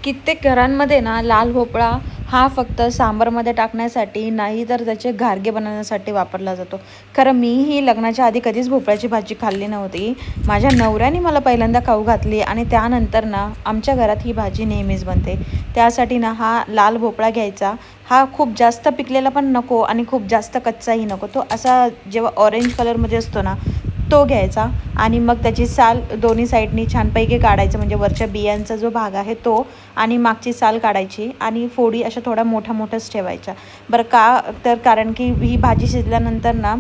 कित्येक घरांमध्ये ना लाल भोपळा हा फक्त सांबारमध्ये टाकण्यासाठी नाही तर त्याचे घारगे बनवण्यासाठी वापरला जातो. खरं मीही लग्नाच्या आधी कधीच भोपळ्याची भाजी खाल्ली नव्हती. माझ्या नवऱ्याने मला पहिल्यांदा खाऊ घातली आणि त्यानंतर ना आमच्या घरात ही भाजी नेहमीच बनते. त्यासाठी ना हा लाल भोपळा घ्यायचा. हा खूप जास्त पिकलेला पण नको आणि खूप जास्त कच्चाही नको. तो असा जेव्हा ऑरेंज कलरमध्ये असतो ना तो घ्यायचा आणि मग त्याची साल दोन्ही साईडनी छानपैकी काढायचं, म्हणजे वरच्या बियांचा जो भाग आहे तो आणि मागची साल काढायची आणि फोडी अशा थोड्या मोठ्याच ठेवायच्या. बरं का, तर कारण की ही भाजी शिजल्यानंतर ना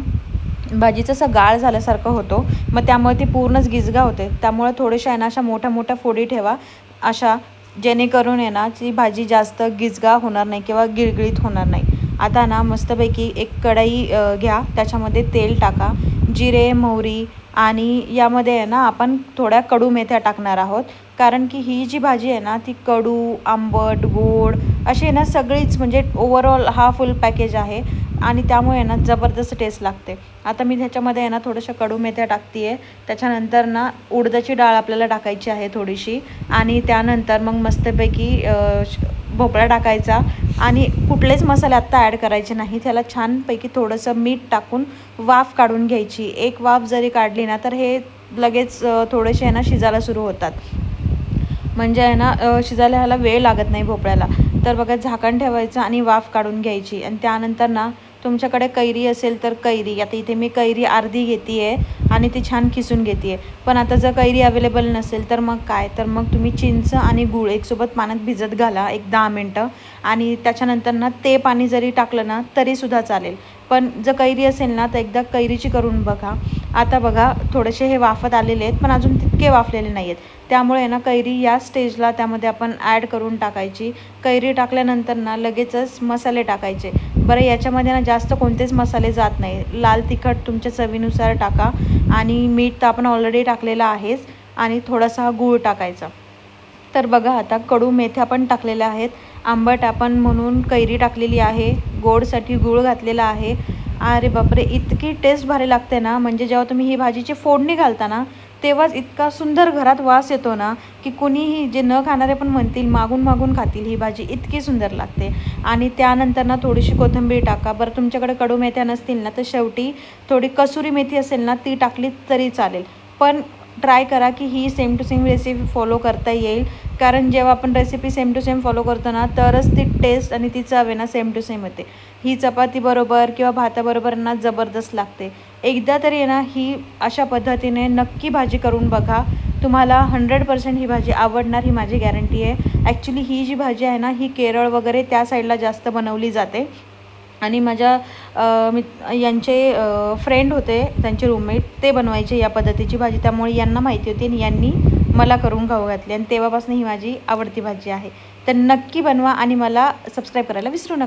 भाजीचं असं गाळ झाल्यासारखं होतो, मग त्यामुळे ती पूर्णच गिजगा होते. त्यामुळे थोड्याशा आहे ना अशा मोठ्या फोडी ठेवा अशा, जेणेकरून आहे ना ती भाजी जास्त गिजगा होणार नाही किंवा गिळगिळीत होणार नाही. आता ना मस्तपैकी एक कढई घ्या, त्याच्यामध्ये तेल टाका, जिरे मोहरी आणि यामध्ये आहे ना आपण थोड्या कडू मेथ्या टाकणार आहोत. कारण की ही जी भाजी आहे ना ती कडू आंबट गोड अशी आहे ना सगळीच, म्हणजे ओव्हरऑल हा फुल पॅकेज आहे आणि त्यामुळे ना जबरदस्त टेस्ट लागते. आता मी त्याच्यामध्ये आहे ना थोड्याशा कडू मेथ्या टाकते आहे. त्याच्यानंतर ना उडदाची डाळ आपल्याला टाकायची आहे थोडीशी आणि त्यानंतर मग मस्तपैकी भोपळा टाकायचा आणि कुठलेच मसाले आत्ता ॲड करायचे नाही. त्याला छानपैकी थोडंसं मीठ टाकून वाफ काढून घ्यायची. एक वाफ जरी काढली ना तर हे लगेच थोडेसे आहे ना शिजायला सुरू होतात, म्हणजे आहे ना शिजायला ह्याला वेळ लागत नाही भोपळ्याला. तर बघा झाकण ठेवायचं आणि वाफ काढून घ्यायची आणि त्यानंतर ना तुमच्याकडे कैरी असेल तर कैरी, आता इथे मी कैरी अर्धी घेते आहे आणि ती छान खिसून घेते आहे. पण आता जर कैरी अवेलेबल नसेल तर मग काय, तर मग तुम्ही चिंच आणि गूळ एकसोबत पाण्यात भिजत घाला 1-10 मिनटं आणि त्याच्यानंतर ना ते पाणी जरी टाकलं ना तरीसुद्धा चालेल. पण जर कैरी असेल ना तर एकदा कैरीची करून बघा. आता बघा थोडेसे हे वाफत आलेले आहेत पण अजून तितके वाफलेले नाही आहेत, त्यामुळे ना कैरी या स्टेजला त्यामध्ये आपण ॲड करून टाकायची. कैरी टाकल्यानंतर ना लगेचच मसाले टाकायचे. बरं, याच्यामध्ये ना जास्त कोणतेच मसाले जात नाही. लाल तिखट तुमच्या चवीनुसार टाका आणि मीठ तर आपण ऑलरेडी टाकलेलं आहेच आणि थोडासा गूळ टाकायचा. तर बघा आता कडू मेथ्या पण टाकलेल्या आहेत, आंबट आपण म्हणून कैरी टाकलेली आहे, गोडसाठी गूळ घातलेला आहे. अरे बापरे, इतकी टेस्ट भारी लागते ना, म्हणजे जेव्हा तुम्ही ही भाजीची फोडणी घालता ना तेव्हाच इतका सुंदर घरात वास येतो ना की कुणीही जे न खाणारे पण म्हणतील मागून खातील ही भाजी, इतकी सुंदर लागते. आणि त्यानंतर ना थोडीशी कोथिंबीर टाका. बरं, तुमच्याकडे कडू मेथ्या नसतील ना तर शेवटी थोडी कसुरी मेथी असेल ना ती टाकली तरी चालेल. पण ट्राय करा की ही same to same recipe follow करता येईल, कारण जेव्हा आपण recipe same to same follow करतो ना तरच ती टेस्ट आणि ती चव आहे ना सेम टू सेम होते. ही चपातीबरोबर किंवा भाताबरोबर ना जबरदस्त लागते. एकदा तरी आहे ना ही अशा पद्धतीने नक्की भाजी करून बघा, तुम्हाला 100% ही भाजी आवडणार, ही माझी गॅरंटी आहे. ॲक्च्युली ही जी भाजी आहे ना ही केरळ वगैरे त्या साईडला जास्त बनवली जाते आणि माझ्या यांचे फ्रेंड होते, त्यांचे रूममेट, ते बनवायचे या पद्धतीची भाजी, त्यामुळे यांना माहिती होती आणि यांनी मला करून खाऊ घातली आणि तेव्हापासून ही माझी आवडती भाजी आहे. तर नक्की बनवा आणि मला सबस्क्राईब करायला विसरू नका.